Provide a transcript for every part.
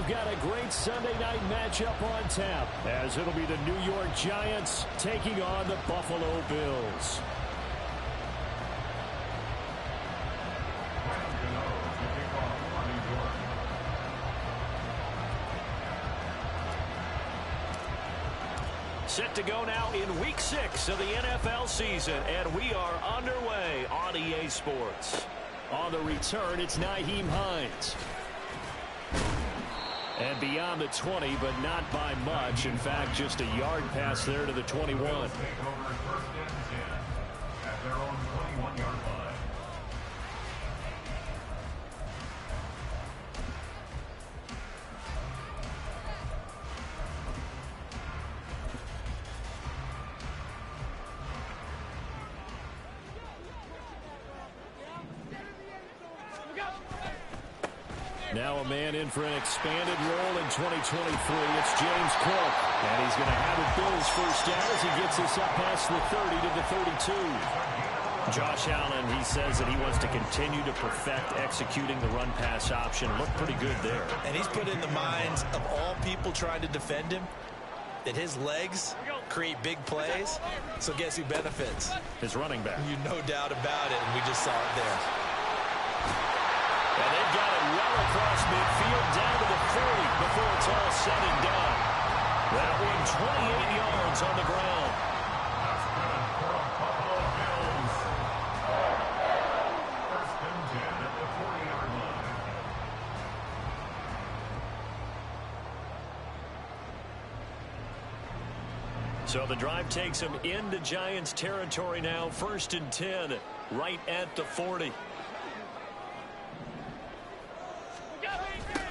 we've got a great Sunday night matchup on tap, as it'll be the New York Giants taking on the Buffalo Bills. Set to go now in Week 6 of the NFL season, and we are underway on EA Sports. On the return, it's Nyheim Hines. And beyond the 20, but not by much. In fact, just a yard pass there to the 21. Now a man in for an expanded role in 2023. It's James Cook. And he's going to have a Bills first down as he gets us up past the 30 to the 32. Josh Allen, he says that he wants to continue to perfect executing the run-pass option. Looked pretty good there. And he's put in the minds of all people trying to defend him that his legs create big plays. So guess who benefits? His running back. You no doubt about it, and we just saw it there. And they've got it well across midfield down to the 40 before it's all said and done. That one 28 yards on the ground. That's good for a Buffalo Bills. First and 10 at the 40-yard line. So the drive takes them into Giants territory now. First and 10 right at the 40.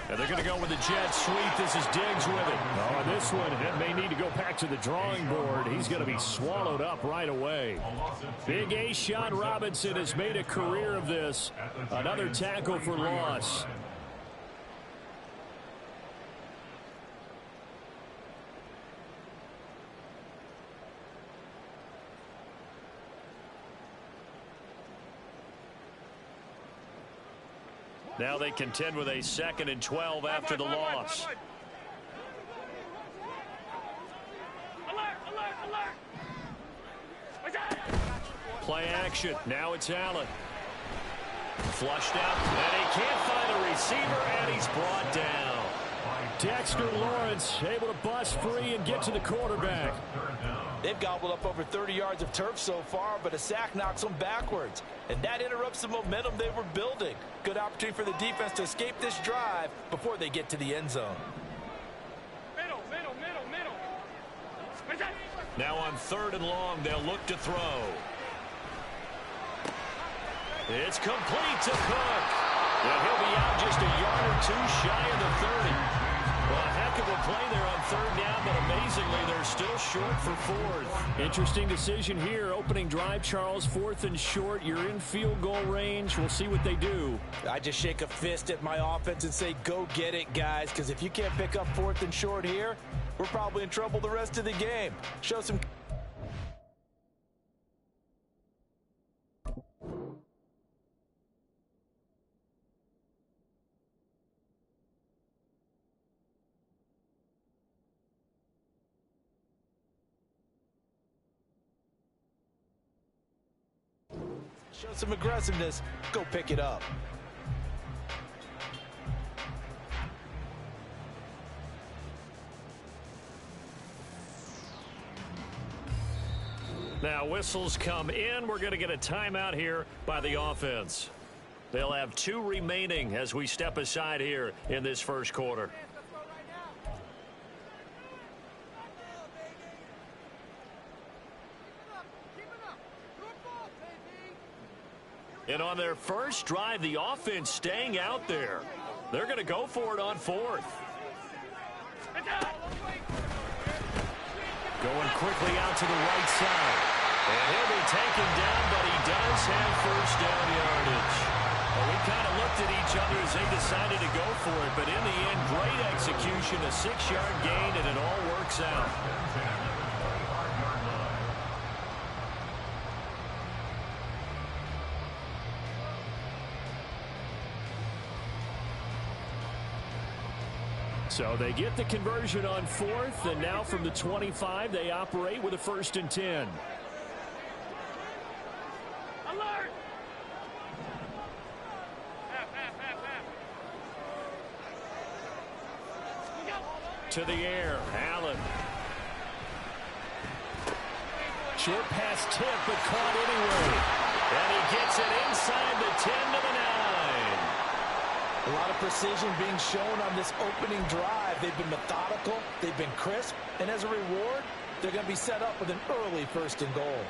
And they're going to go with the jet sweep. This is Diggs with it. Oh, this one, it may need to go back to the drawing board. He's going to be swallowed up right away. Big A-Shot Robinson has made a career of this. Another tackle for loss. Now they contend with a 2nd and 12 after the loss. Play action. Now it's Allen. Flushed out, and he can't find the receiver, and he's brought down. Dexter Lawrence able to bust free and get to the quarterback. They've gobbled up over 30 yards of turf so far, but a sack knocks them backwards. And that interrupts the momentum they were building. Good opportunity for the defense to escape this drive before they get to the end zone. Middle. Now on 3rd and long, they'll look to throw. It's complete to Cook. Yeah, he'll be out just a yard or two shy of the 30. Well, a heck of a play there on 3rd down, but amazingly, they're still short for 4th. Interesting decision here. Opening drive, Charles, 4th and short. You're in field goal range. We'll see what they do. I just shake a fist at my offense and say, go get it, guys, because if you can't pick up 4th and short here, we're probably in trouble the rest of the game. Show some... Show some aggressiveness. Go pick it up. Now whistles come in. We're going to get a timeout here by the offense. They'll have 2 remaining as we step aside here in this first quarter. And on their first drive, the offense staying out there. They're going to go for it on 4th. Going quickly out to the right side. And he'll be taken down, but he does have first down yardage. Well, we kind of looked at each other as they decided to go for it, but in the end, great execution, a 6-yard gain, and it all works out. So they get the conversion on 4th, and now from the 25, they operate with a 1st and 10. Alert! To the air, Allen. Short pass tip, but caught anyway. And he gets it inside the 10 to the 9. A lot of precision being shown on this opening drive. They've been methodical, they've been crisp, and as a reward, they're going to be set up with an early 1st and goal.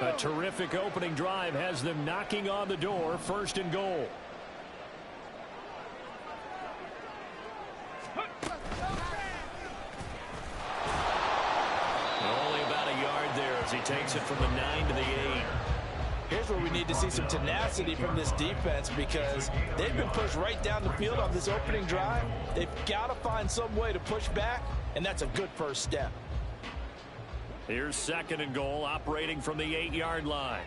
A terrific opening drive has them knocking on the door, 1st and goal. Only about a yard there as he takes it from the 9 to the 8. Here's where we need to see some tenacity from this defense because they've been pushed right down the field on this opening drive. They've got to find some way to push back, and that's a good first step. Here's 2nd and goal, operating from the 8-yard line.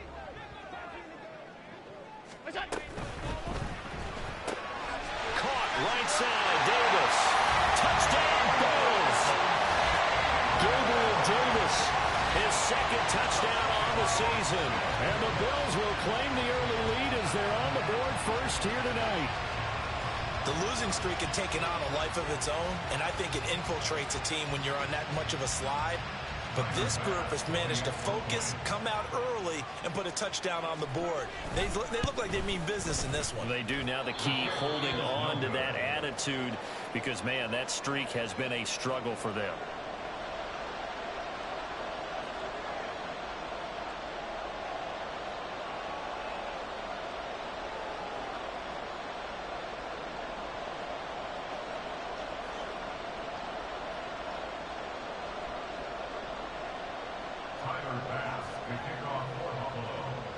Caught right side, Davis. Touchdown, Bills. Gabriel Davis, his 2nd touchdown on the season. And the Bills will claim the early lead as they're on the board first here tonight. The losing streak had taken on a life of its own, and I think it infiltrates a team when you're on that much of a slide. But this group has managed to focus, come out early, and put a touchdown on the board. They look like they mean business in this one. They do. Now the key, holding on to that attitude, because, man, that streak has been a struggle for them.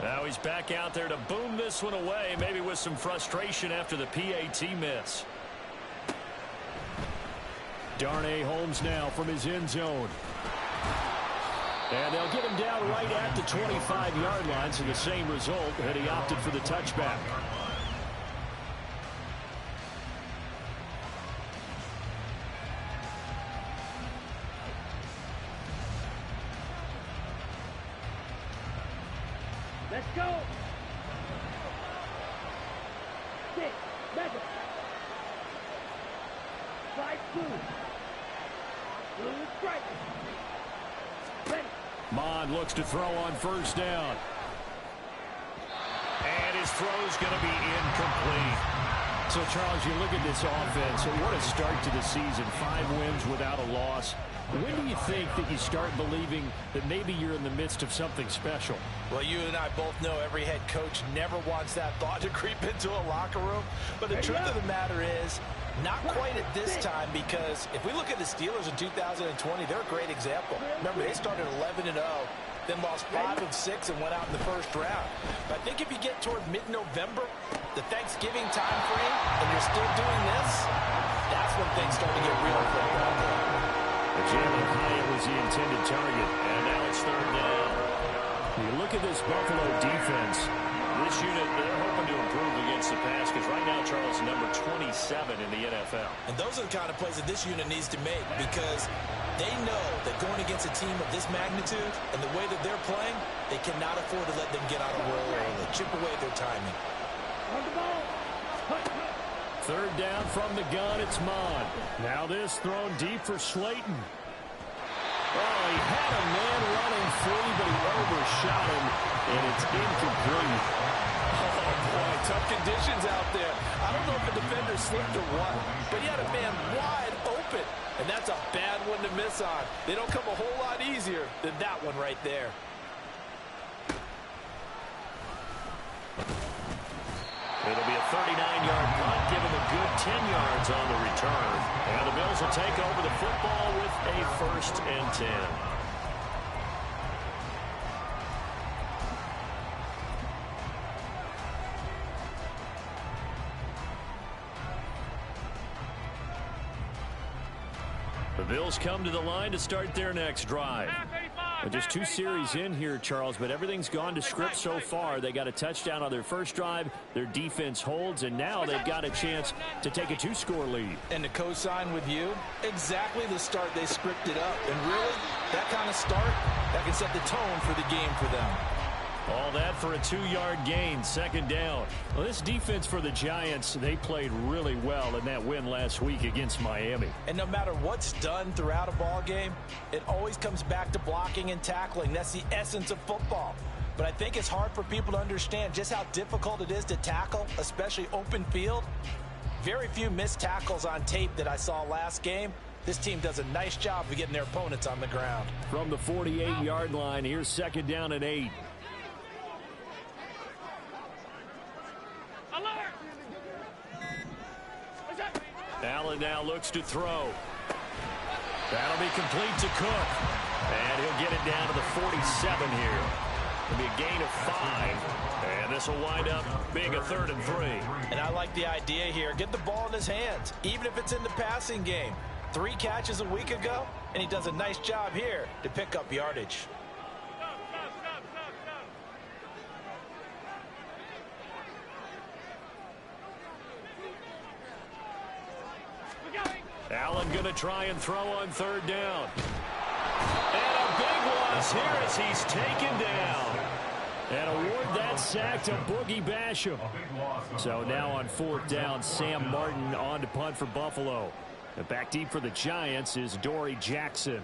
Now he's back out there to boom this one away, maybe with some frustration after the PAT miss. Darnay Holmes now from his end zone. And they'll get him down right at the 25-yard line, so the same result, and he opted for the touchback. Let's go. 6, mega. 5-2. Blue strike. Ready. Mond looks to throw on 1st down. And his throw's going to be incomplete. So, Charles, you look at this offense, what a start to the season. 5 wins without a loss. When do you think that you start believing that maybe you're in the midst of something special? Well, you and I both know every head coach never wants that thought to creep into a locker room. But the truth of the matter is, not quite at this time, because if we look at the Steelers in 2020, they're a great example. Remember, they started 11-0, then lost 5 of 6 and went out in the 1st round. But I think if you get toward mid-November, the Thanksgiving time frame, and you're still doing this, that's when things start to get real for them. Jalen Hyatt was the intended target, and now it's 3rd down. You look at this Buffalo defense. This unit, they're hoping to improve against the pass because right now, Charles, number 27 in the NFL. And those are the kind of plays that this unit needs to make because they know that going against a team of this magnitude and the way that they're playing, they cannot afford to let them get out of roll early. Chip away at their timing. 3rd down from the gun, it's Mond. Now this thrown deep for Slayton. Oh, he had a man running free, but he overshot him, and it's incomplete. Oh, boy, tough conditions out there. I don't know if the defender slipped or what, but he had a man wide open, and that's a bad one to miss on. They don't come a whole lot easier than that one right there. It'll be a 39-yard punt, giving a good 10 yards on the return. And the Bills will take over the football with a 1st and 10. The Bills come to the line to start their next drive. Well, just 2 series in here, Charles, but everything's gone to script so far. They got a touchdown on their first drive. Their defense holds, and now they've got a chance to take a 2-score lead. And to co-sign with you, exactly the start they scripted up. And really, that kind of start, that can set the tone for the game for them. All that for a 2-yard gain, second down. Well, this defense for the Giants, they played really well in that win last week against Miami. And no matter what's done throughout a ball game, it always comes back to blocking and tackling. That's the essence of football. But I think it's hard for people to understand just how difficult it is to tackle, especially open field. Very few missed tackles on tape that I saw last game. This team does a nice job of getting their opponents on the ground. From the 48-yard line, here's second down and 8. Allen now looks to throw. That'll be complete to Cook. And he'll get it down to the 47 here. It'll be a gain of 5. And this will wind up being a 3rd and 3. And I like the idea here. Get the ball in his hands, even if it's in the passing game. 3 catches a week ago, and he does a nice job here to pick up yardage. Allen going to try and throw on 3rd down. And a big loss here as he's taken down. And award that sack to Boogie Basham. So now on 4th down, Sam Martin on to punt for Buffalo. And back deep for the Giants is Dory Jackson.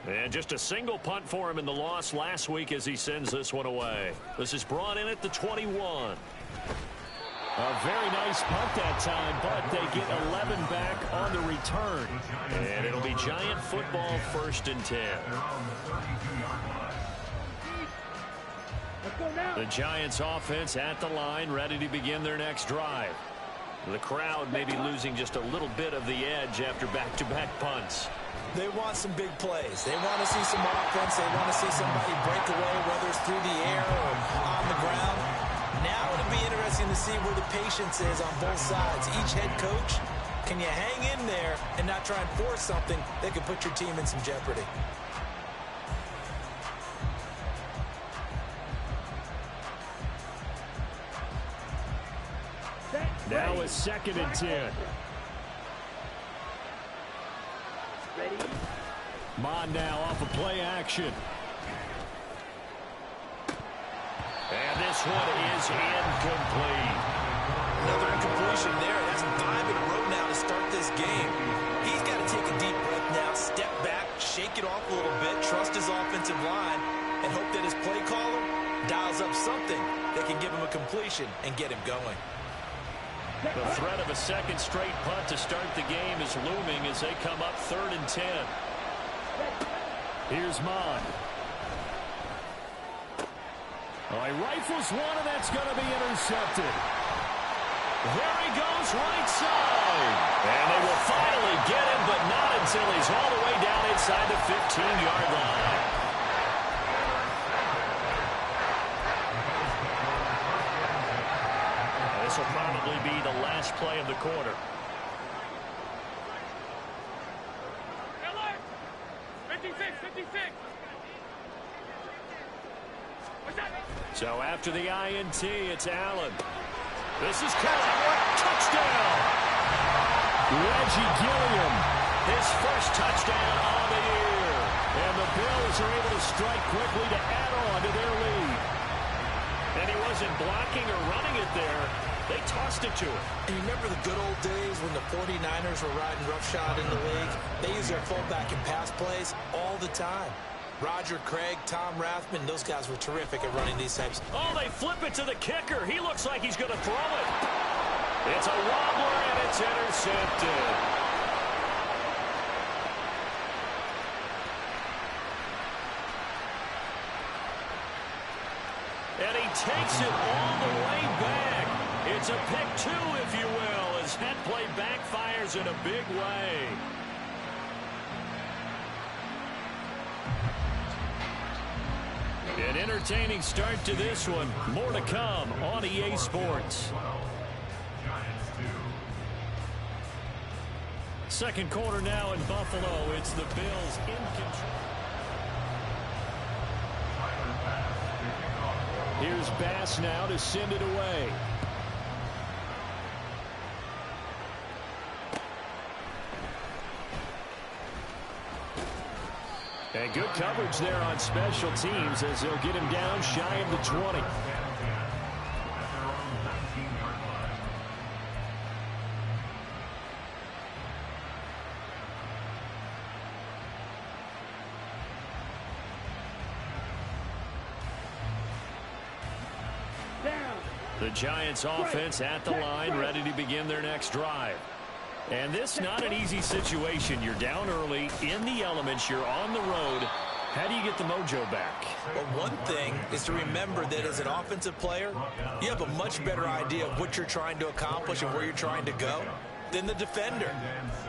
And just a single punt for him in the loss last week as he sends this one away. This is brought in at the 21. A very nice punt that time, but they get 11 back on the return. And it'll be Giant football, 1st and 10. The Giants offense at the line, ready to begin their next drive. The crowd may be losing just a little bit of the edge after back-to-back punts. They want some big plays. They want to see some offense. They want to see somebody break away, whether it's through the air or on the ground. Now it'll be interesting to see where the patience is on both sides. Each head coach, can you hang in there and not try and force something that could put your team in some jeopardy? Now it's 2nd and 10. Maaaaaaaaaannn now off of play action. And this one is incomplete. Another incompletion there. That's 5 in a row now to start this game. He's got to take a deep breath now, step back, shake it off a little bit, trust his offensive line, and hope that his play caller dials up something that can give him a completion and get him going. The threat of a second straight punt to start the game is looming as they come up 3rd and 10. Here's Maaaaaaaaaannn. Oh, he rifles one, and that's going to be intercepted. There he goes, right side. And they will finally get him, but not until he's all the way down inside the 15-yard line. This will probably be the last play of the quarter. 56. So after the INT, it's Allen. This is caught. Touchdown! Reggie Gilliam, his first touchdown on the year. And the Bills are able to strike quickly to add on to their lead. And he wasn't blocking or running it there. They tossed it to him. And you remember the good old days when the 49ers were riding roughshod in the league? They used their fullback in pass plays all the time. Roger Craig, Tom Rathman, those guys were terrific at running these types. Oh, they flip it to the kicker. He looks like he's going to throw it. It's a wobbler, and it's intercepted. And he takes it all the way back. It's a pick 2, if you will, as that play backfires in a big way. An entertaining start to this one. More to come on EA Sports. Second quarter now in Buffalo. It's the Bills in control. Here's Bass now to send it away. And good coverage there on special teams as they'll get him down shy of the 20. The Giants offense at the line, ready to begin their next drive. And this not an easy situation. You're down early, in the elements, you're on the road. How do you get the mojo back? Well, one thing is to remember that as an offensive player, you have a much better idea of what you're trying to accomplish and where you're trying to go than the defender.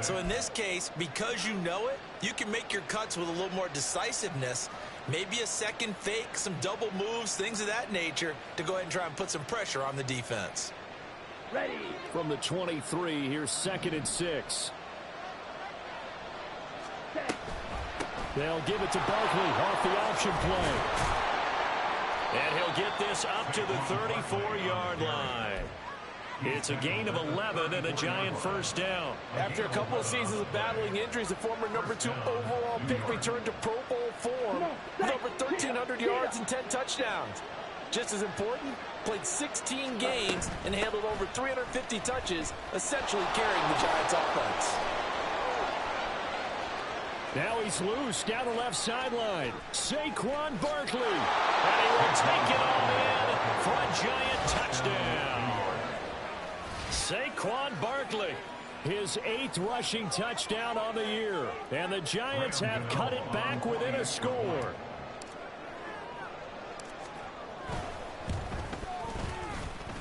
So in this case, because you know it, you can make your cuts with a little more decisiveness, maybe a second fake, some double moves, things of that nature, to go ahead and try and put some pressure on the defense. Ready. From the 23, here's 2nd and 6. They'll give it to Barkley off the option play. And he'll get this up to the 34-yard line. It's a gain of 11 and a Giant first down. After a couple of seasons of battling injuries, the former #2 overall pick returned to Pro Bowl form with over 1,300 yards and 10 touchdowns. Just as important, played 16 games and handled over 350 touches, essentially carrying the Giants offense. Now he's loose down the left sideline. Saquon Barkley. And he will take it all in for a Giant touchdown. Saquon Barkley, his 8th rushing touchdown on the year. And the Giants have cut it back within a score.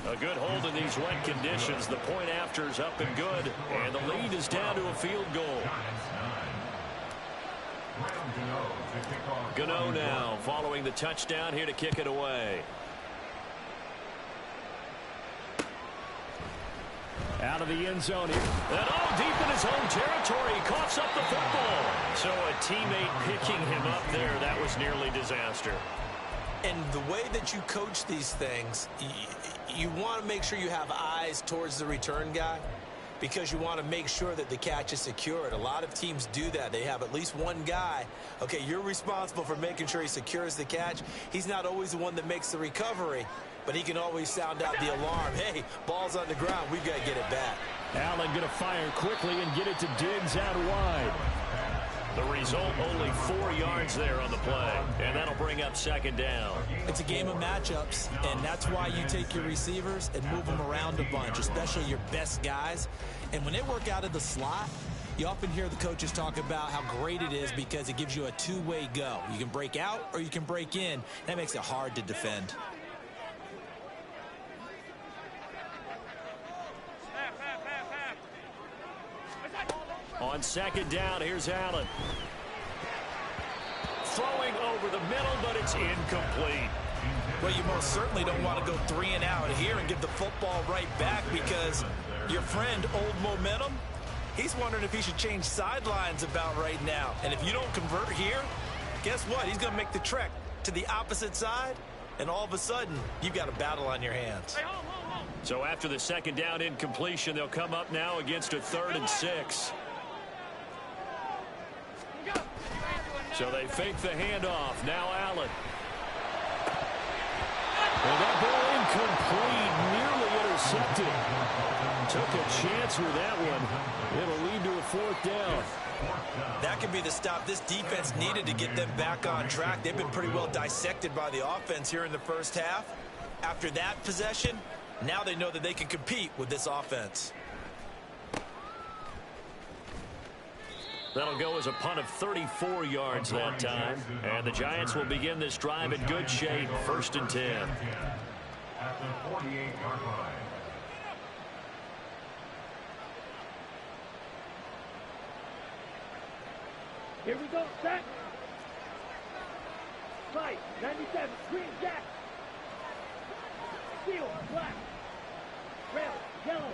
A good hold in these wet conditions. The point after is up and good. And the lead is down to a field goal. Gano now following the touchdown here to kick it away. Out of the end zone here. And all deep in his own territory. He coughs up the football. So a teammate picking him up there. That was nearly disaster. And the way that you coach these things, you want to make sure you have eyes towards the return guy because you want to make sure that the catch is secured. A lot of teams do that. They have at least one guy. Okay, you're responsible for making sure he secures the catch. He's not always the one that makes the recovery, but he can always sound out the alarm. Hey, ball's on the ground. We've got to get it back. Allen going to fire quickly and get it to Diggs out wide. The result, only 4 yards there on the play, and that'll bring up 2nd down. It's a game of matchups, and that's why you take your receivers and move them around a bunch, especially your best guys. And when they work out of the slot, you often hear the coaches talk about how great it is because it gives you a two-way go. You can break out or you can break in. That makes it hard to defend. On 2nd down, here's Allen. Throwing over the middle, but it's incomplete. Well, you most certainly don't want to go 3 and out here and give the football right back because your friend, Old Momentum, he's wondering if he should change sidelines about right now. And if you don't convert here, guess what? He's going to make the trek to the opposite side, and all of a sudden, you've got a battle on your hands. So after the 2nd down incompletion, they'll come up now against a 3rd and 6. So they fake the handoff. Now Allen. And that ball incomplete, nearly intercepted. Took a chance with that one. It'll lead to a 4th down. That could be the stop this defense needed to get them back on track. They've been pretty well dissected by the offense here in the first half. After that possession, now they know that they can compete with this offense. That'll go as a punt of 34 yards that time. And the Giants will begin this drive in good shape. 1st and 10. At the 48-yard line. Here we go, set. Fight, 97, green, jack. Steel, black. Red, yellow.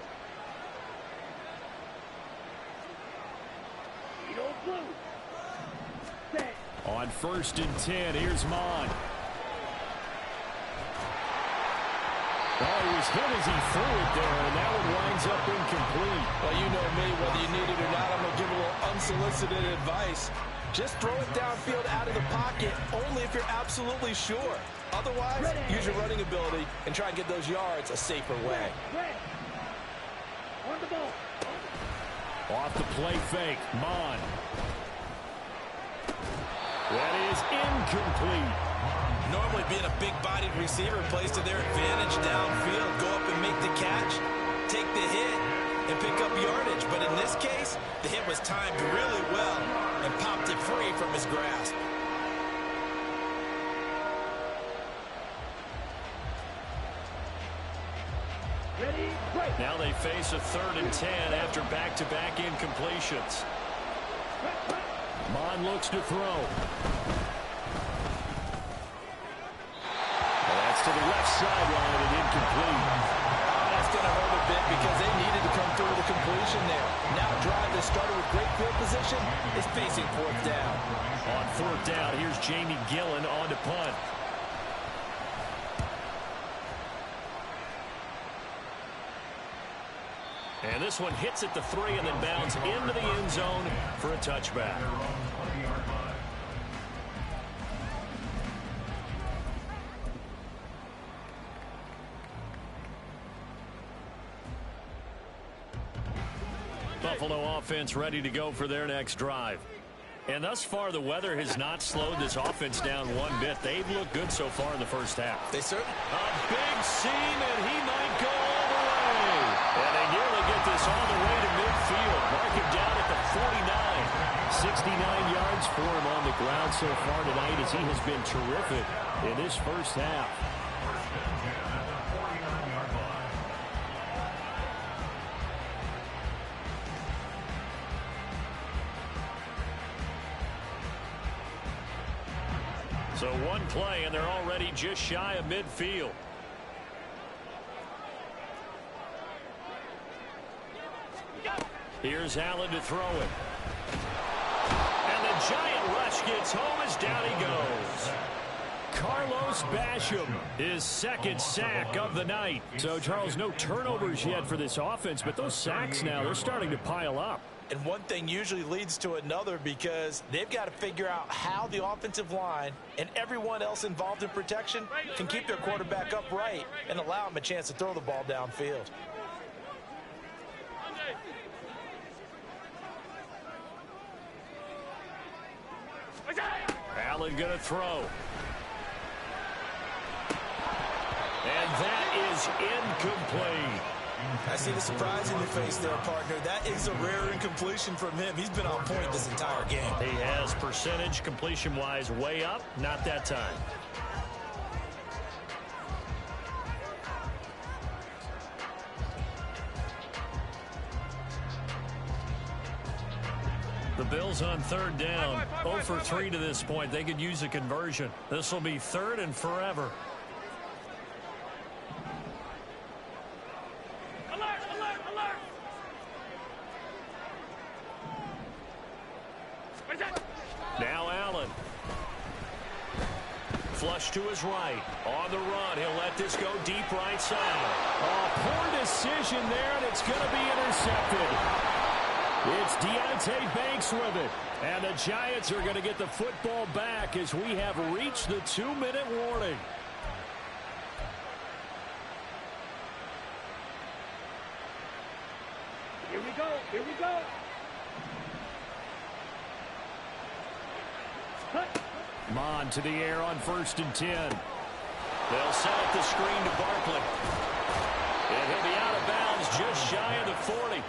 Blue. On 1st and 10, here's Maaaaaaaaaannn. Oh, he was hit as he threw it there, and that one winds up incomplete. Well, you know me, whether you need it or not, I'm going to give a little unsolicited advice. Just throw it downfield out of the pocket, only if you're absolutely sure. Otherwise, use your running ability and try and get those yards a safer way. On the ball. Off the play fake, Maaaaaaaaaannn. That is incomplete. Normally being a big-bodied receiver plays to their advantage downfield. Go up and make the catch, take the hit, and pick up yardage. But in this case, the hit was timed really well and popped it free from his grasp. Ready, break. Now they face a 3rd and 10 after back-to-back incompletions. Maaaaaaaaaannn looks to throw. Well, that's to the left sideline and incomplete. That's going to hurt a bit because they needed to come through with a completion there. Now a drive that started with great field position is facing 4th down. On 4th down, here's Jamie Gillen on to punt. And this one hits at the 3 and then bounds into the end zone for a touchback. Buffalo offense ready to go for their next drive. And thus far, the weather has not slowed this offense down one bit. They've looked good so far in the first half. They certainly. A big seam, and he might go all the way. And they nearly get this all the way to midfield. Mark him down at the 49. 69 yards for him on the ground so far tonight as he has been terrific in this first half. So one play, and they're already just shy of midfield. Here's Allen to throw it. And the giant rush gets home as down he goes. Carlos Basham, his 2nd sack of the night. So, Charles, no turnovers yet for this offense, but those sacks now, they're starting to pile up. And one thing usually leads to another because they've got to figure out how the offensive line and everyone else involved in protection can keep their quarterback upright and allow him a chance to throw the ball downfield. Allen going to throw. And that is incomplete. I see the surprise in your face there, partner. That is a rare incompletion from him. He's been on point this entire game. He has percentage completion-wise way up. Not that time. The Bills on 3rd down. 0 for 3 to this point. They could use a conversion. This will be 3rd and forever. Now Allen. Flush to his right. On the run. He'll let this go deep right side. Oh, poor decision there, and it's going to be intercepted. It's Deontay Banks with it. And the Giants are going to get the football back as we have reached the 2-minute warning. Here we go. Here we go. Maaaaaaaaaannn to the air on 1st and 10. They'll set up the screen to Barkley. And he'll be out of bounds just shy of the 40.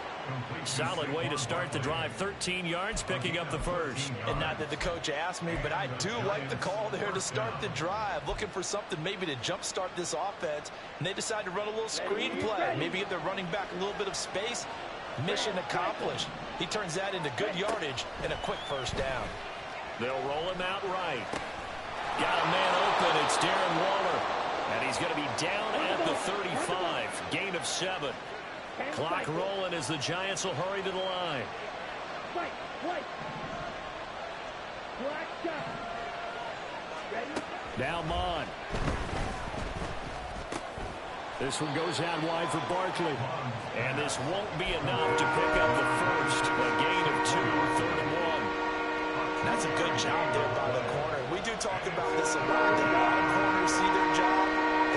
Solid way to start the drive. 13 yards, picking up the first. And not that the coach asked me, but I do like the call there to start the drive. Looking for something maybe to jumpstart this offense. And they decide to run a little screen play. Maybe give their running back a little bit of space. Mission accomplished. He turns that into good yardage and a quick first down. They'll roll him out right. Got a man open. It's Darren Waller. And he's going to be down at the 35. Gain of 7. Clock rolling as the Giants will hurry to the line. Now Maaaaaaaaaannn. This one goes out wide for Barkley. And this won't be enough to pick up the first. A gain of 2, 3rd and 1. That's a good job there by the corner. We do talk about this a lot. The bottom corners see their job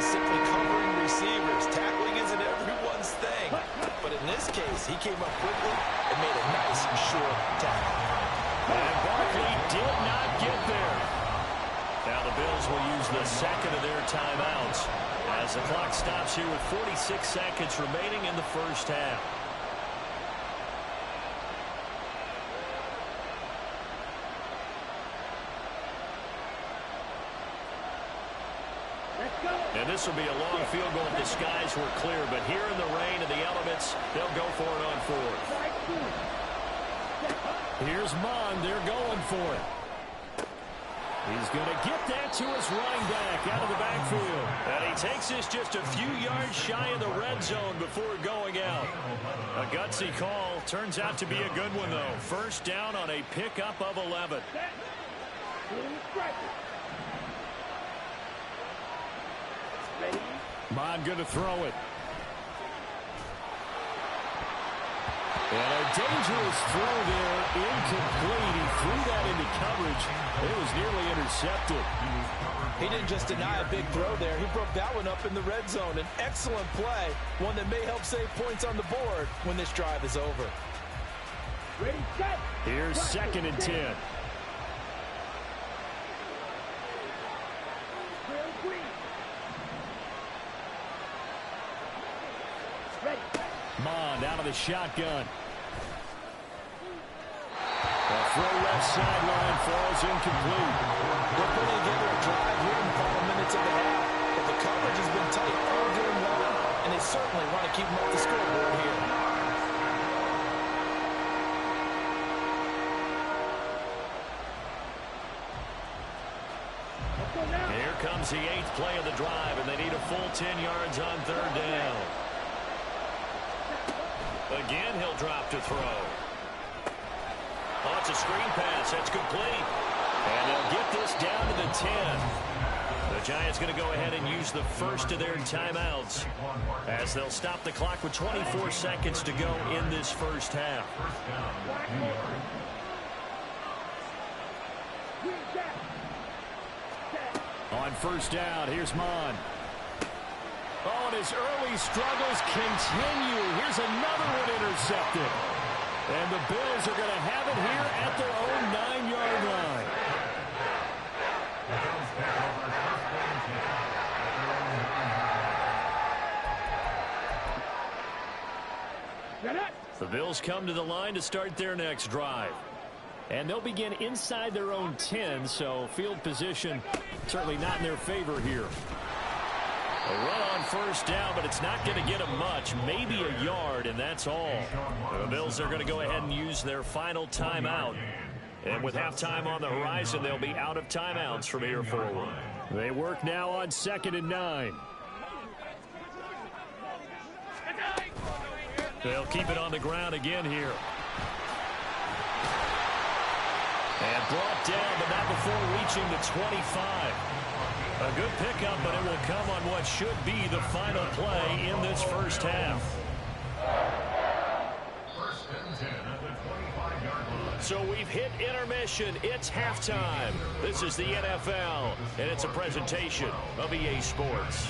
as simply covering receivers. Tackling isn't everyone's thing. But in this case, he came up quickly and made a nice short tackle. And Barkley did not get there. Now the Bills will use the second of their timeouts as the clock stops here with 46 seconds remaining in the first half. And this will be a long field goal if the skies were clear. But here in the rain and the elements, they'll go for it on 4th. Here's Maaaaaaaaaannn. They're going for it. He's going to get that to his running back out of the backfield. And he takes this just a few yards shy of the red zone before going out. A gutsy call. Turns out to be a good one, though. First down on a pickup of 11. Maaaaaaaaaannn going to throw it. And a dangerous throw there, incomplete. He threw that into coverage. It was nearly intercepted. He didn't just deny a big throw there. He broke that one up in the red zone. An excellent play, one that may help save points on the board when this drive is over. Ready, set. Here's 2nd and 10. Maaaaaaaaaannn out of the shotgun. The throw left sideline falls incomplete. They're putting together a drive here in the final minutes of the half, but the coverage has been tight all game long, and they certainly want to keep them off the scoreboard here. Here comes the 8th play of the drive, and they need a full 10 yards on 3rd down. Again, he'll drop to throw. Oh, it's a screen pass. That's complete. And they'll get this down to the 10. The Giants going to go ahead and use the first of their timeouts as they'll stop the clock with 24 seconds to go in this first half. On first down, here's Maaaaaaaaaannn. Oh, and his early struggles continue. Here's another one intercepted. And the Bills are going to have it here at their own 9-yard line. The Bills come to the line to start their next drive. And they'll begin inside their own 10, so field position certainly not in their favor here. A run on first down, but it's not going to get them much. Maybe a yard, and that's all. The Bills are going to go ahead and use their final timeout. And with halftime on the horizon, they'll be out of timeouts from here forward. They work now on 2nd and 9. They'll keep it on the ground again here. And brought down, but not before reaching the 25. A good pickup, but it will come on what should be the final play in this first half. So we've hit intermission. It's halftime. This is the NFL, and it's a presentation of EA Sports.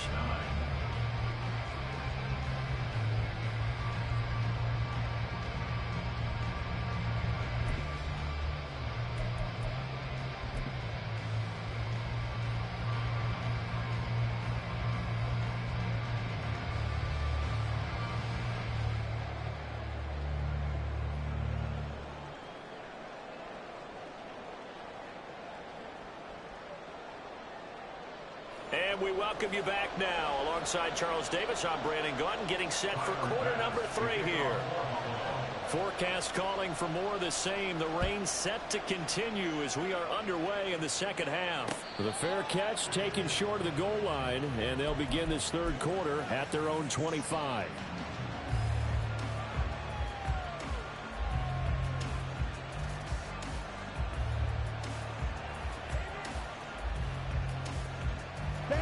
And we welcome you back now. Alongside Charles Davis, I'm Brandon Gaudin, getting set for quarter number 3 here. Forecast calling for more of the same. The rain set to continue as we are underway in the second half. The fair catch taken short of the goal line, and they'll begin this third quarter at their own 25.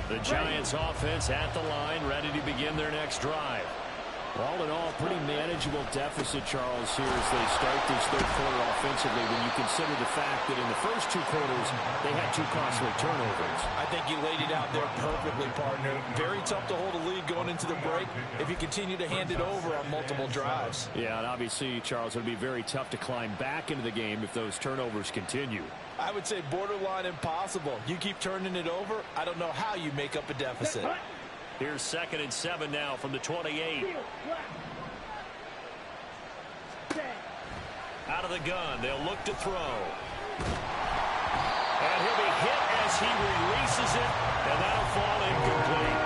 The Giants offense at the line, ready to begin their next drive. All in all, pretty manageable deficit, Charles, here as they start this third quarter offensively when you consider the fact that in the first two quarters, they had two costly turnovers. I think you laid it out there perfectly, partner. Very tough to hold a lead going into the break if you continue to hand it over on multiple drives. Yeah, and obviously, Charles, it would be very tough to climb back into the game if those turnovers continue. I would say borderline impossible. You keep turning it over, I don't know how you make up a deficit. Here's 2nd and 7 now from the 28. Out of the gun, they'll look to throw. And he'll be hit as he releases it, and that'll fall incomplete.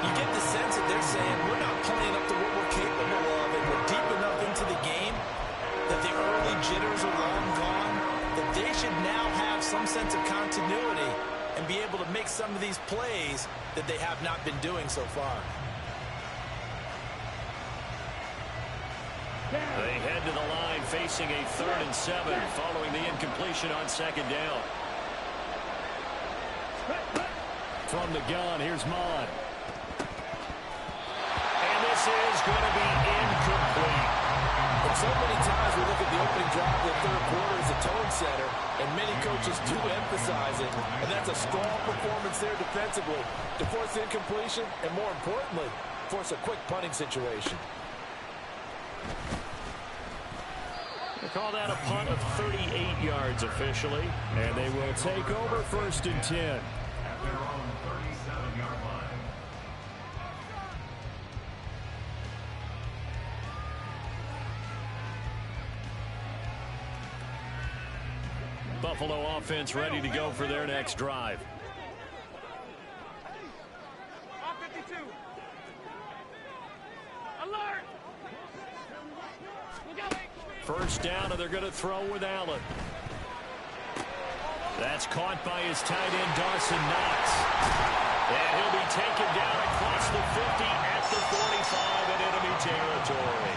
You get the sense that they're saying we're not playing up to what we're capable of, and we're deep enough into the game that the early jitters are long gone, that they should now have some sense of continuity and be able to make some of these plays that they have not been doing so far. They head to the line facing a 3rd and 7 following the incompletion on 2nd down. From the gun, here's Maaaaaaaaaannn. And this is going to be incomplete. And so many times we look at the opening drive of the third quarter as a tone setter, and many coaches do emphasize it, and that's a strong performance there defensively to force incompletion and, more importantly, force a quick punting situation. They call that a punt of 38 yards officially, and they will take over 1st and 10. At their own 37-yard line. Buffalo offense ready to go for their next drive. First down, and they're going to throw with Allen. That's caught by his tight end, Dawson Knox. And he'll be taken down across the 50 at the 45 in enemy territory.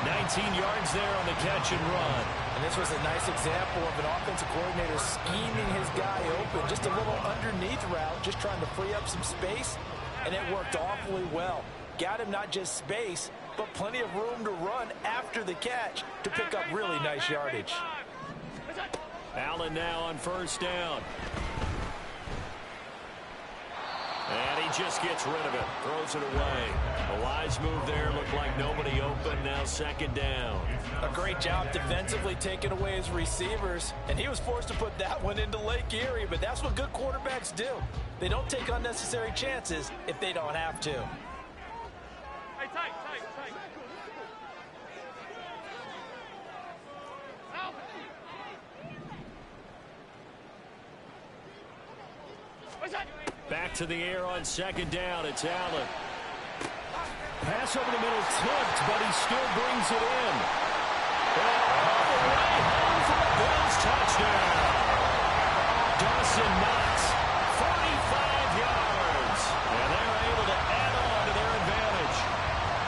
19 yards there on the catch and run. And this was a nice example of an offensive coordinator scheming his guy open. Just a little underneath route, just trying to free up some space, and it worked awfully well. Got him not just space, but plenty of room to run after the catch to pick up really nice yardage. Allen now on 1st down. And he just gets rid of it. Throws it away. A wise move there. Looked like nobody open. Now 2nd down. A great job defensively taking away his receivers. And he was forced to put that one into Lake Erie. But that's what good quarterbacks do. They don't take unnecessary chances if they don't have to. Hey, tight. Back to the air on 2nd down. It's Allen. Pass over the middle tipped, but he still brings it in. And all the way home for the Bills touchdown. Dawson Knox, 45 yards. And they're able to add on to their advantage.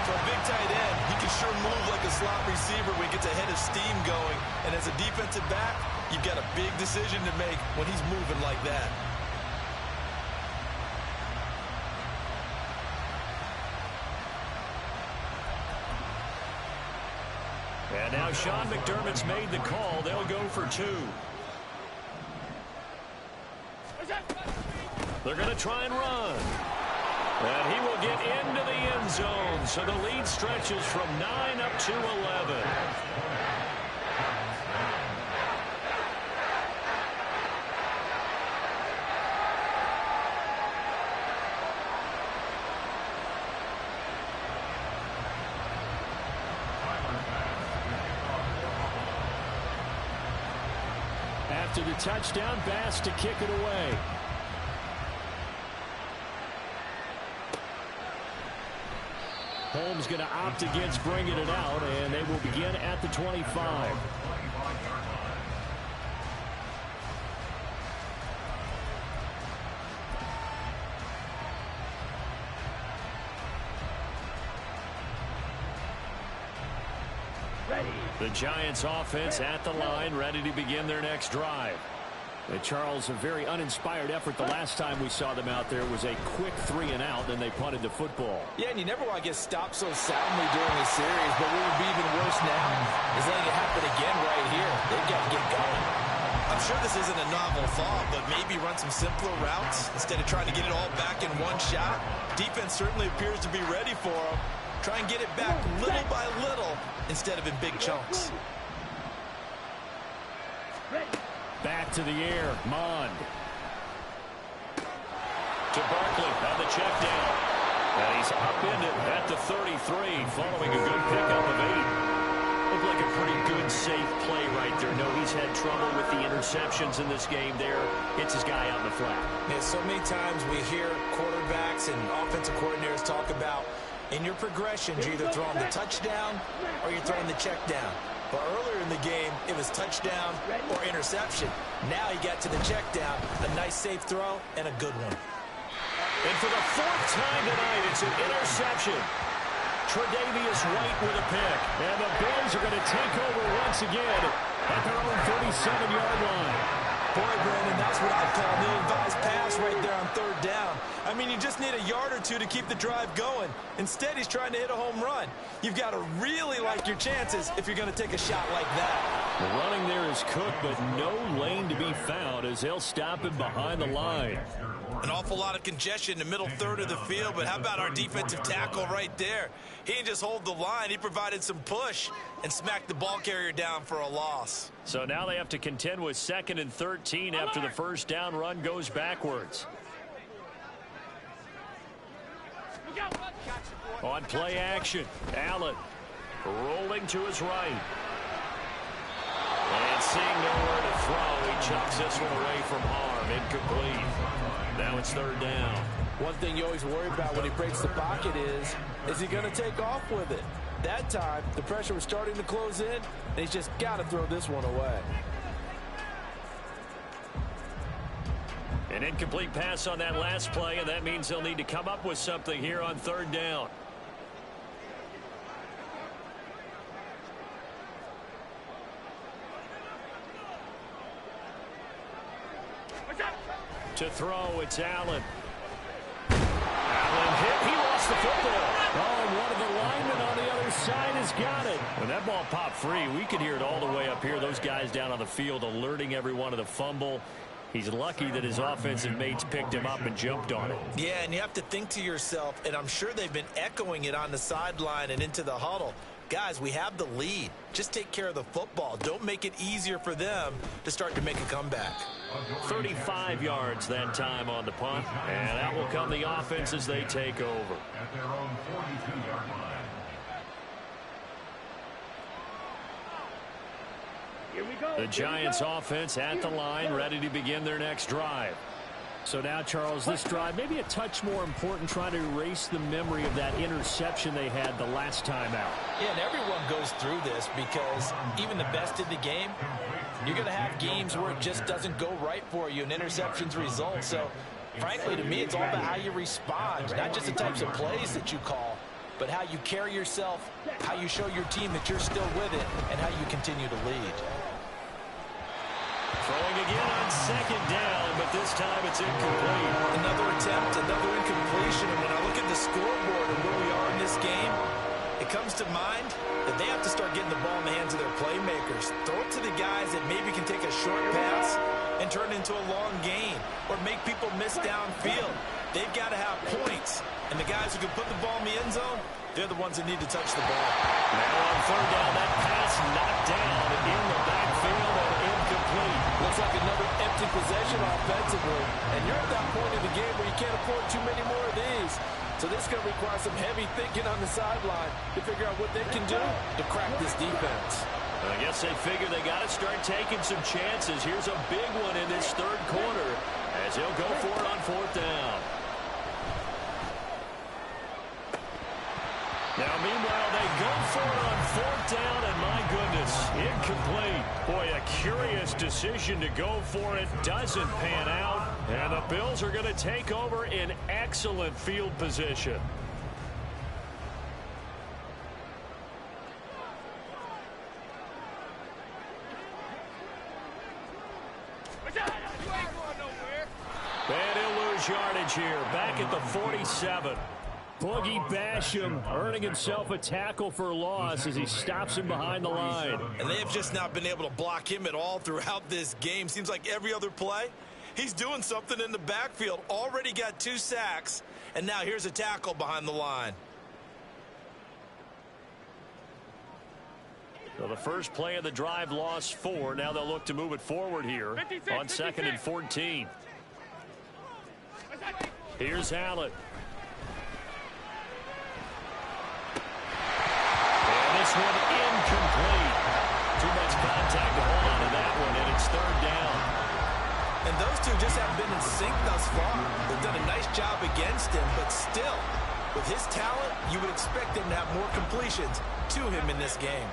For a big tight end, he can sure move like a slot receiver when he gets a head of steam going. And as a defensive back, you've got a big decision to make when he's moving like that. And now Sean McDermott's made the call. They'll go for 2. They're going to try and run. And he will get into the end zone. So the lead stretches from 9 up to 11. After the touchdown, Bass to kick it away. Holmes going to opt against bringing it out, and they will begin at the 25. The Giants offense at the line, ready to begin their next drive. And Charles, a very uninspired effort the last time we saw them out there was a quick 3-and-out, then they punted the football. Yeah, and you never want to get stopped so soundly during a series, but what would be even worse now is letting it happen again right here. They've got to get going. I'm sure this isn't a novel thought, but maybe run some simpler routes instead of trying to get it all back in one shot. Defense certainly appears to be ready for them. Try and get it back little by little instead of in big chunks. Back to the air, Maaaaaaaaaannn. To Barkley on the check down. And he's upended at the 33 following a good pickup of 8. Looked like a pretty good, safe play right there. No, he's had trouble with the interceptions in this game there. Hits his guy out in the flat. Yeah, so many times we hear quarterbacks and offensive coordinators talk about in your progressions, you're either throwing the touchdown or you're throwing the check down. But earlier in the game, it was touchdown or interception. Now he got to the check down, a nice safe throw, and a good one. And for the 4th time tonight, it's an interception. Tre'Davious White with a pick. And the Bills are going to take over once again at their own 37-yard line. Boy, Brandon, that's what I'd call an ill-advised pass right there on 3rd down. I mean, you just need a yard or two to keep the drive going. Instead, he's trying to hit a home run. You've got to really like your chances if you're going to take a shot like that. The running there is Cook, but no lane to be found as they'll stop him behind the line. An awful lot of congestion in the middle third of the field, but how about our defensive tackle right there? He didn't just hold the line, he provided some push and smacked the ball carrier down for a loss. So now they have to contend with 2nd and 13 after the first down run goes backwards. On play action, Allen rolling to his right. And seeing nowhere to throw, he chucks this one away from harm, incomplete. Now it's 3rd down. One thing you always worry about when he breaks the pocket is he going to take off with it? That time, the pressure was starting to close in, and he's just got to throw this one away. An incomplete pass on that last play, and that means they'll need to come up with something here on 3rd down. To throw, it's Allen. Allen hit. He lost the football. Oh, and one of the linemen on the other side has got it. When that ball popped free, we could hear it all the way up here. Those guys down on the field alerting everyone of the fumble. He's lucky that his offensive mates picked him up and jumped on it. Yeah, and you have to think to yourself, and I'm sure they've been echoing it on the sideline and into the huddle. Guys, we have the lead. Just take care of the football. Don't make it easier for them to start to make a comeback. 35 yards that time on the punt, and that will come the offense as they take over. At their own 42-yard line. The Giants offense at the line, ready to begin their next drive. So now, Charles, this drive maybe a touch more important, trying to erase the memory of that interception they had the last time out. Yeah, and everyone goes through this because even the best in the game, you're going to have games where it just doesn't go right for you and interceptions result. So, frankly, to me, it's all about how you respond, not just the types of plays that you call, but how you carry yourself, how you show your team that you're still with it, and how you continue to lead. Throwing again on 2nd down, but this time it's incomplete. Another attempt, another incompletion, and when I look at the scoreboard and where we are in this game, it comes to mind that they have to start getting the ball in the hands of their playmakers. Throw it to the guys that maybe can take a short pass and turn it into a long gain or make people miss downfield. They've got to have points, and the guys who can put the ball in the end zone, they're the ones that need to touch the ball. Now on 3rd down, that pass knocked down in the backfield and incomplete. Looks like another empty possession offensively, and you're at that point in the game where you can't afford too many more of these. So this is going to require some heavy thinking on the sideline to figure out what they can do to crack this defense. I guess they figure they got to start taking some chances. Here's a big one in this 3rd quarter as he'll go for it on 4th down. Now, meanwhile, they go for it on 4th down, and my goodness, incomplete. Boy, a curious decision to go for it. Doesn't pan out, and the Bills are going to take over in excellent field position. his yardage here, back at the 47. Boogie Basham earning himself a tackle for loss as he stops him behind the line. And they have just not been able to block him at all throughout this game. Seems like every other play, he's doing something in the backfield. Already got 2 sacks, and now here's a tackle behind the line. So the first play of the drive lost 4. Now they'll look to move it forward here 56, on 2nd and 14. Here's Hallett. This one incomplete. Too much contact to hold on to that one, and it's 3rd down. And those two just haven't been in sync thus far. They've done a nice job against him, but still, with his talent, you would expect him to have more completions to him in this game.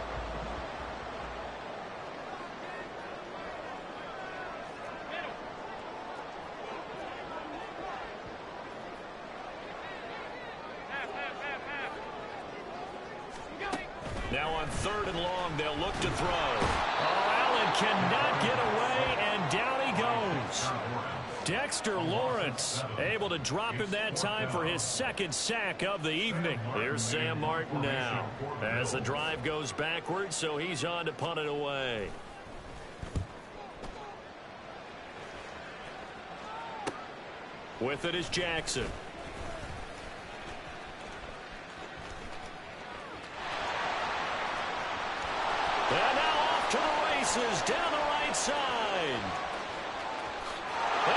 Now on 3rd and long, they'll look to throw. Oh, Allen cannot get away, and down he goes. Dexter Lawrence able to drop him that time for his 2nd sack of the evening. Here's Sam Martin now as the drive goes backwards, so he's on to punt it away. With it is Jackson. And now off to the races down the right side. And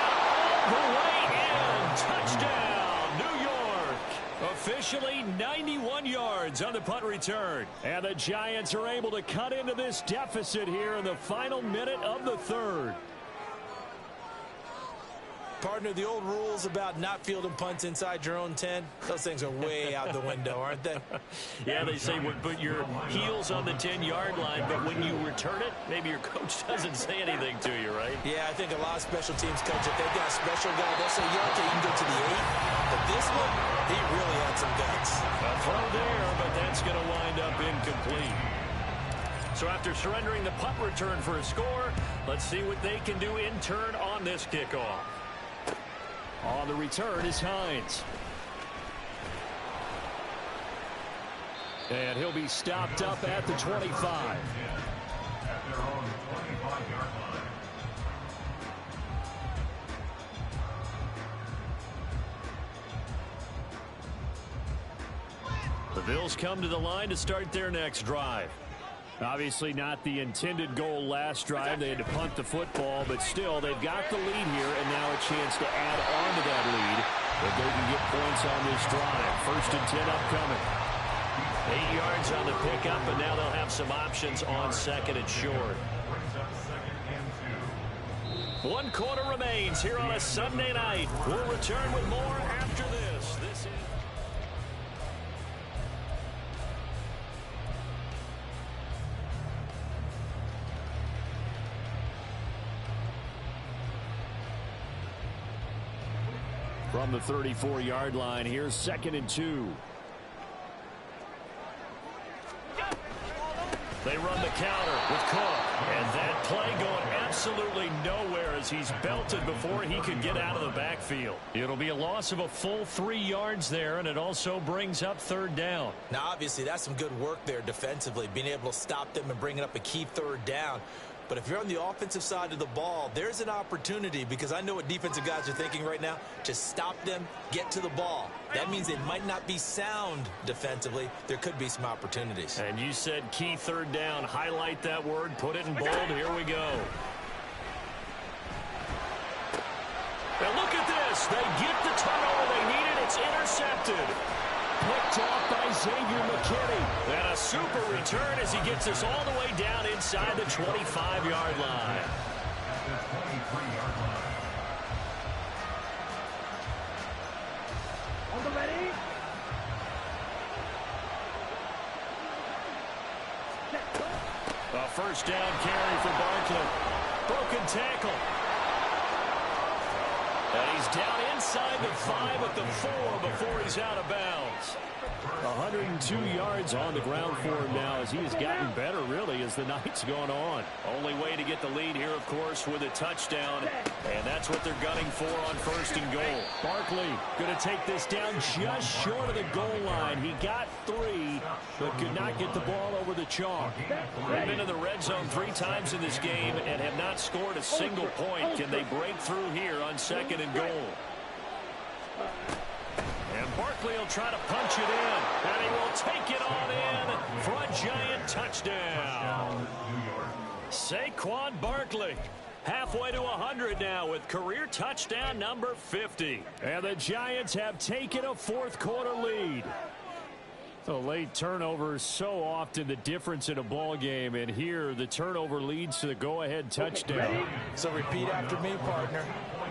all the way in. Touchdown, New York. Officially 91 yards on the punt return. And the Giants are able to cut into this deficit here in the final minute of the 3rd. Partner, the old rules about not fielding punts inside your own 10, those things are way out the window, aren't they? Yeah, they say put your heels on the 10-yard line, but when you return it, maybe your coach doesn't say anything to you, right? Yeah, I think a lot of special teams coaches, if they've got a special guy, they'll say, yeah, okay, you can go to the 8. But this one, he really had some guts. A throw there, but that's going to wind up incomplete. So after surrendering the punt return for a score, let's see what they can do in turn on this kickoff. On the return is Hines. And he'll be stopped up at the 25. At their own 25-yard line. The Bills come to the line to start their next drive. Obviously not the intended goal last drive. They had to punt the football, but still they've got the lead here, and now a chance to add on to that lead if they can get points on this drive. 1st and 10 upcoming. 8 yards on the pickup, and now they'll have some options on 2nd and short. 1 quarter remains here on a Sunday night. We'll return with more after this. This is from the 34-yard line. Here's 2nd and 2. They run the counter with Cook. And that play going absolutely nowhere as he's belted before he could get out of the backfield. It'll be a loss of a full 3 yards there, and it also brings up 3rd down. Now, obviously, that's some good work there defensively, being able to stop them and bringing up a key 3rd down. But if you're on the offensive side of the ball, there's an opportunity, because I know what defensive guys are thinking right now. Just stop them, get to the ball. That means they might not be sound defensively. There could be some opportunities. And you said key 3rd down. Highlight that word. Put it in bold. Here we go. And look at this. They get the turnover they needed. It's intercepted. Picked off by Xavier McKinney. And a super return as he gets us all the way down inside the 25-yard line. At the 23-yard line. On the ready. A 1st down carry for Barkley. Broken tackle. And he's down inside the 5 at the 4 before he's out of bounds. 102 yards on the ground for him now as he has gotten better, really, as the night's gone on. Only way to get the lead here, of course, with a touchdown. And that's what they're gunning for on 1st and goal. Barkley going to take this down just short of the goal line. He got 3, but could not get the ball over the chalk. They've been in the red zone 3 times in this game and have not scored a single point. Can they break through here on 2nd and goal? And Barkley will try to punch it in, and he will take it on in for a giant touchdown. Saquon Barkley halfway to 100 now with career touchdown number 50. And the Giants have taken a 4th quarter lead. The late turnover is so often the difference in a ball game, and here the turnover leads to the go-ahead touchdown. So repeat after me, partner.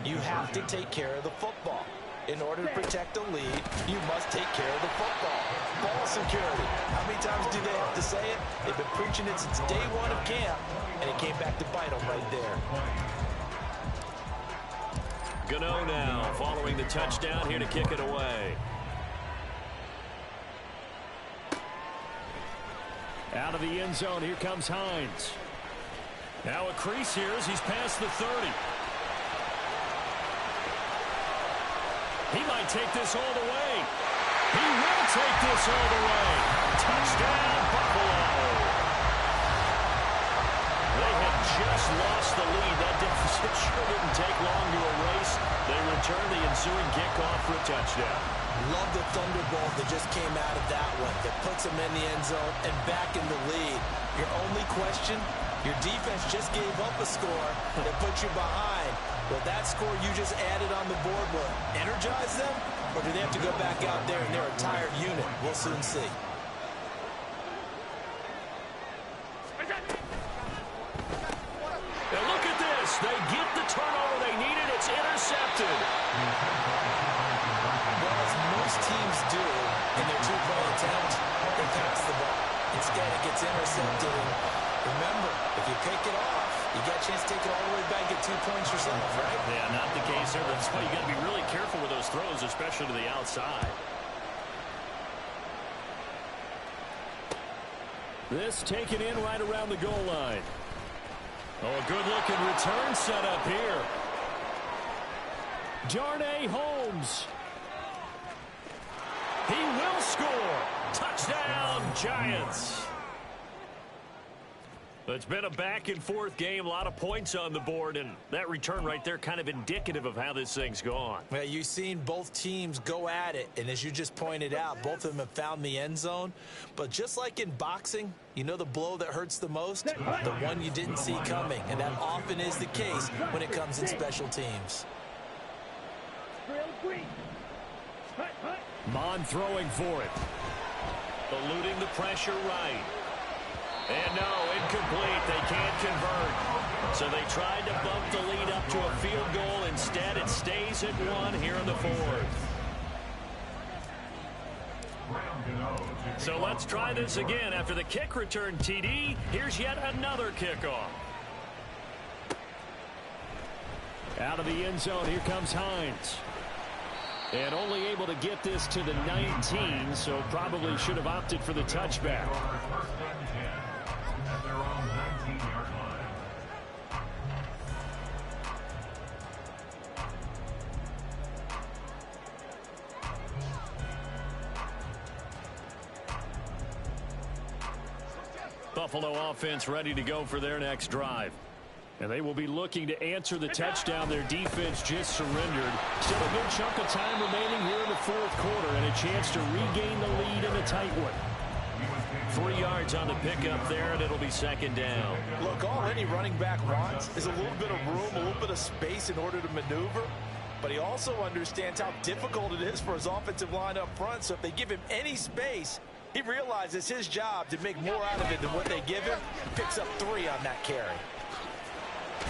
You have to take care of the football. In order to protect the lead, you must take care of the football. Ball security. How many times do they have to say it? They've been preaching it since day 1 of camp, and it came back to bite them right there. Gano now following the touchdown, here to kick it away. Out of the end zone, here comes Hines. Now a crease here as he's past the 30. He might take this all the way. He will take this all the way. Touchdown, Buffalo. They have just lost the lead. That deficit sure didn't take long to erase. They return the ensuing kickoff for a touchdown. Love the thunderbolt that just came out of that one. That puts them in the end zone and back in the lead. Your only question, your defense just gave up a score that put you behind. Will that score you just added on the board will energize them? Or do they have to go back out there and they're a tired unit? We'll soon see. Now look at this. They get the turnover they needed. It's intercepted. Well, as most teams do in their 2-point attempt, they pass the ball. Instead, it gets intercepted. And remember, if you pick it off, you got a chance to take it all the way back, get 2 points yourself, right? Yeah, not the case here. That's why you got to be really careful with those throws, especially to the outside. This taken in right around the goal line. Oh, a good-looking return set up here. Darnay Holmes. He will score. Touchdown, Giants. It's been a back-and-forth game, a lot of points on the board, and that return right there kind of indicative of how this thing's gone. Well, you've seen both teams go at it, and as you just pointed out, both of them have found the end zone. But just like in boxing, you know the blow that hurts the most? The one you didn't see coming, and that often is the case when it comes in special teams. Mon throwing for it. Eluding the pressure right. And no, incomplete. They can't convert. So they tried to bump the lead up to a field goal. Instead, it stays at 1 here in the 4th. So let's try this again. After the kick return TD, here's yet another kickoff. Out of the end zone, here comes Hines. And only able to get this to the 19, so probably should have opted for the touchback. Buffalo offense ready to go for their next drive. And they will be looking to answer the touchdown their defense just surrendered. Still a good chunk of time remaining here in the 4th quarter and a chance to regain the lead in a tight one. 3 yards on the pickup there, and it'll be 2nd down. Look, all any running back wants is a little bit of room, a little bit of space in order to maneuver. But he also understands how difficult it is for his offensive line up front. So if they give him any space, he realizes his job to make more out of it than what they give him. He picks up 3 on that carry.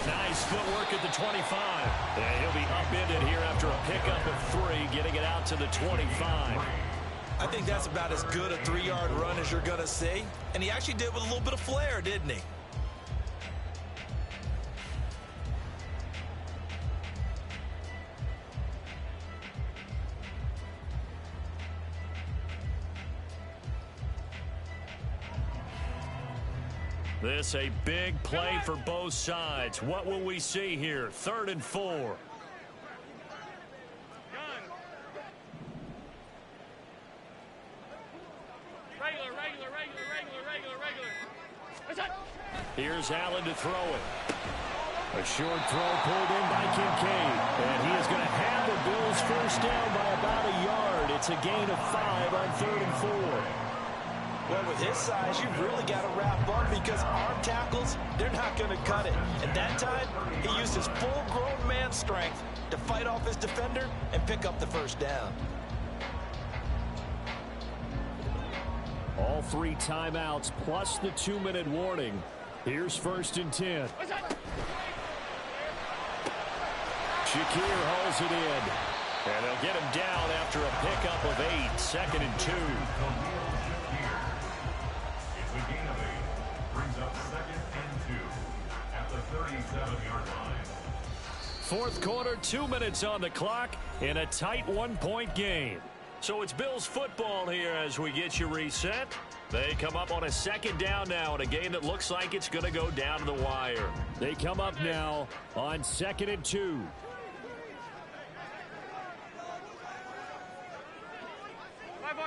Nice footwork at the 25. And he'll be upended here after a pickup of 3, getting it out to the 25. I think that's about as good a 3-yard run as you're going to see. And he actually did it with a little bit of flair, didn't he? This a big play for both sides. What will we see here? 3rd and 4. Here's Allen to throw it. A short throw pulled in by Kincaid. And he is going to have the Bills first down by about a yard. It's a gain of 5 on 3rd and 4. Well, with his size, you've really got to wrap up because arm tackles, they're not going to cut it. And that time, he used his full-grown man strength to fight off his defender and pick up the first down. All 3 timeouts plus the 2-minute warning. Here's 1st and 10. Shakir holds it in. And they'll get him down after a pickup of 8. 2nd and 2. It's a gain of 8. Brings up 2nd and 2 at the 37-yard line. 4th quarter, 2 minutes on the clock in a tight 1-point game. So it's Bills football here as we get you reset. They come up on a 2nd down now in a game that looks like it's going to go down to the wire. They come up now on 2nd and 2.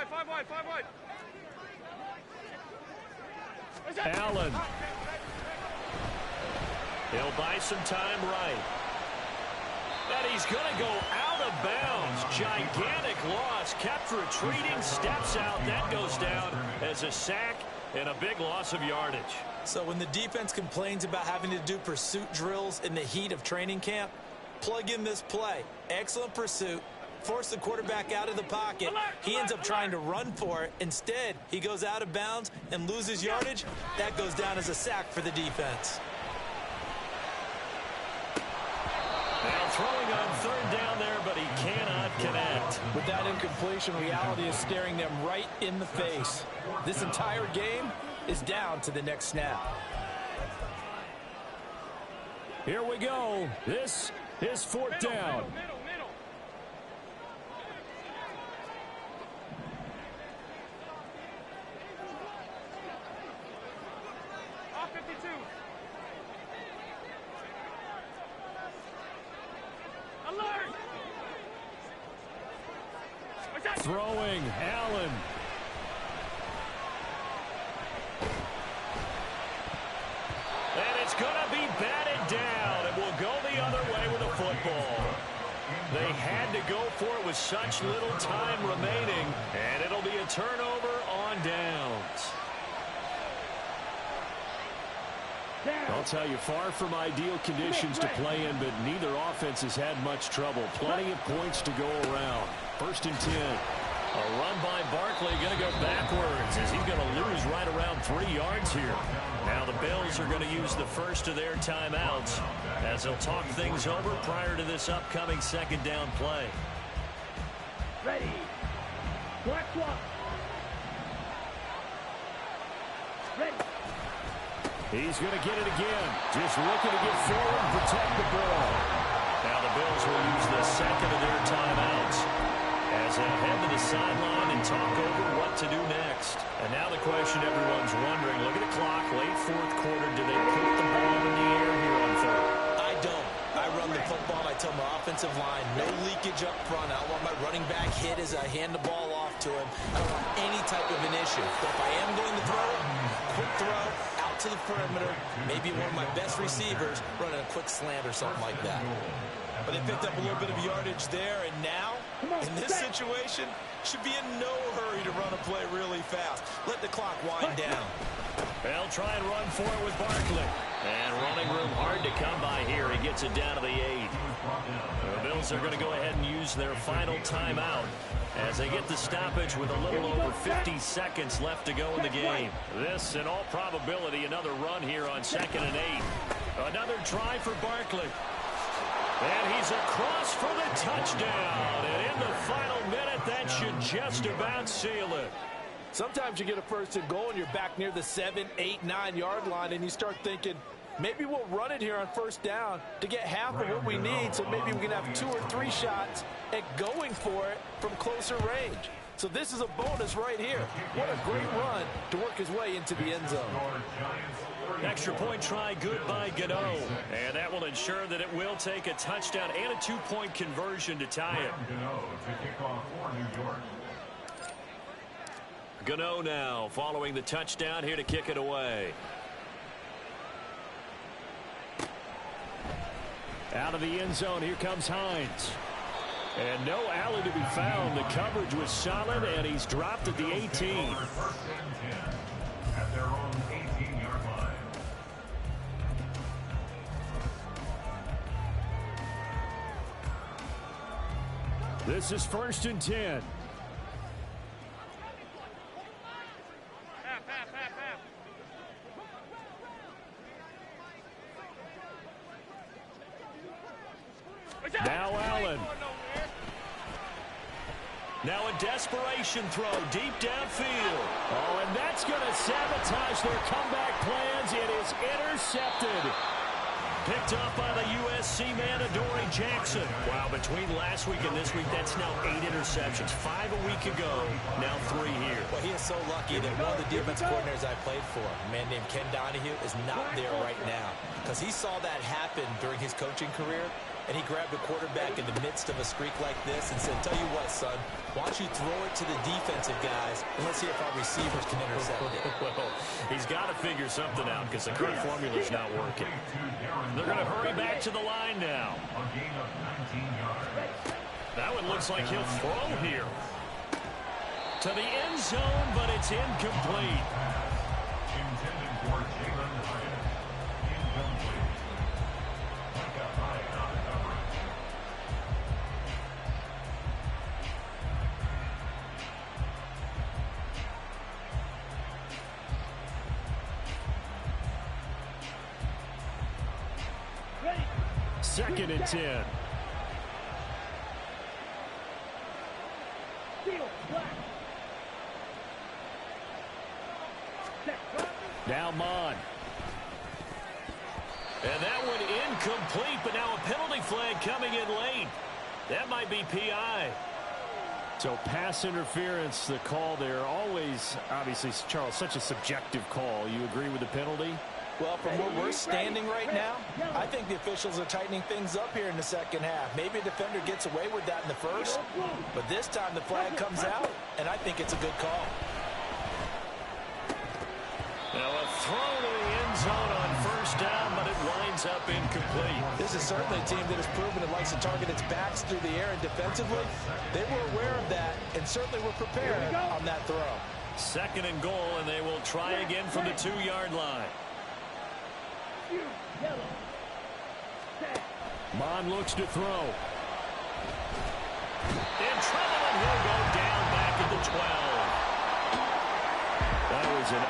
Five wide. Allen. He'll buy some time right. And he's going to go out of bounds. Gigantic loss. Kept retreating. Steps out. That goes down as a sack and a big loss of yardage. So when the defense complains about having to do pursuit drills in the heat of training camp, plug in this play. Excellent pursuit. Force the quarterback out of the pocket. He ends up trying to run for it. Instead, he goes out of bounds and loses yardage. That goes down as a sack for the defense. Now throwing on 3rd down there, but he cannot connect. With that incompletion, reality is staring them right in the face. This entire game is down to the next snap. Here we go. This is 4th down. Middle. Off 52. Alert! Throwing, Allen. And it's going to be batted down. It will go the other way with a football. They had to go for it with such little time remaining, and it'll be a turnover on downs. I'll tell you, far from ideal conditions to play in, but neither offense has had much trouble. Plenty of points to go around. 1st and 10. A run by Barkley, going to go backwards as he's going to lose right around 3 yards here. Now the Bills are going to use the first of their timeouts as they'll talk things over prior to this upcoming 2nd down play. Ready. Black clock. Ready. He's going to get it again. Just looking to get forward and protect the ball. Now the Bills will use the 2nd of their timeouts as they head to the sideline and talk over what to do next. And now the question everyone's wondering, look at the clock, late 4th quarter, do they put the ball in the air here on 3rd? I don't. I run the football. I tell my offensive line, no leakage up front. I don't want my running back hit as I hand the ball off to him. I don't want any type of an issue. But if I am going to throw it, quick throw, out to the perimeter, maybe one of my best receivers running a quick slant or something like that. But they picked up a little bit of yardage there, and now, in this situation, should be in no hurry to run a play really fast. Let the clock wind down. They'll try and run for it with Barkley. And running room hard to come by here. He gets it down to the 8. The Bills are going to go ahead and use their final timeout as they get the stoppage with a little over 50 seconds left to go in the game. This, in all probability, another run here on 2nd and 8. Another try for Barkley. And he's across for the touchdown. And in the final minute, that should just about seal it. Sometimes you get a 1st and goal and you're back near the 7, 8, 9 yard line and you start thinking, maybe we'll run it here on 1st down to get half of what we need, so maybe we can have 2 or 3 shots at going for it from closer range. So this is a bonus right here. What a great run to work his way into the end zone. Extra point try good by Gano. And that will ensure that it will take a touchdown and a 2-point conversion to tie it. Gano now following the touchdown here to kick it away. Out of the end zone, here comes Hines. And no alley to be found. The coverage was solid, and he's dropped at the 18. First and 10 at their own 18-yard line. This is 1st and 10. Now Allen. Now a desperation throw deep downfield. Oh, and that's going to sabotage their comeback plans. It is intercepted. Picked off by the USC man, Adoree Jackson. Wow, between last week and this week, that's now 8 interceptions. 5 a week ago, now 3 here. Well, he is so lucky that one of the defense coordinators I played for, a man named Ken Donahue, is not there right now. Because he saw that happen during his coaching career, and he grabbed the quarterback in the midst of a streak like this and said, tell you what, son, why don't you throw it to the defensive guys, and let's see if our receivers can intercept it. Well, he's got to figure something out because the current formula is not working. They're going to hurry back to the line now. A gain of 19 yards. That one looks like he'll throw here. To the end zone, but it's incomplete. Intended for Jalen Hyatt. Incomplete. Micah Hyde on the coverage. Ready. 2nd and 10. Field. Black. Check. Now Mon. And that one incomplete, but now a penalty flag coming in late. That might be PI. So pass interference, the call there. Always, obviously, Charles, such a subjective call. You agree with the penalty? Well, from where we're standing right now, I think the officials are tightening things up here in the second half. Maybe a defender gets away with that in the first, but this time the flag comes out, and I think it's a good call. Now a throw to the end zone on 1st down, but it winds up incomplete. This is certainly a team that has proven it likes to target its backs through the air and defensively. They were aware of that and certainly were prepared on that throw. 2nd and goal, and they will try again from the 2-yard line. Yellow. Set. Mon looks to throw. In trouble, and he'll go down back at the 12. That was an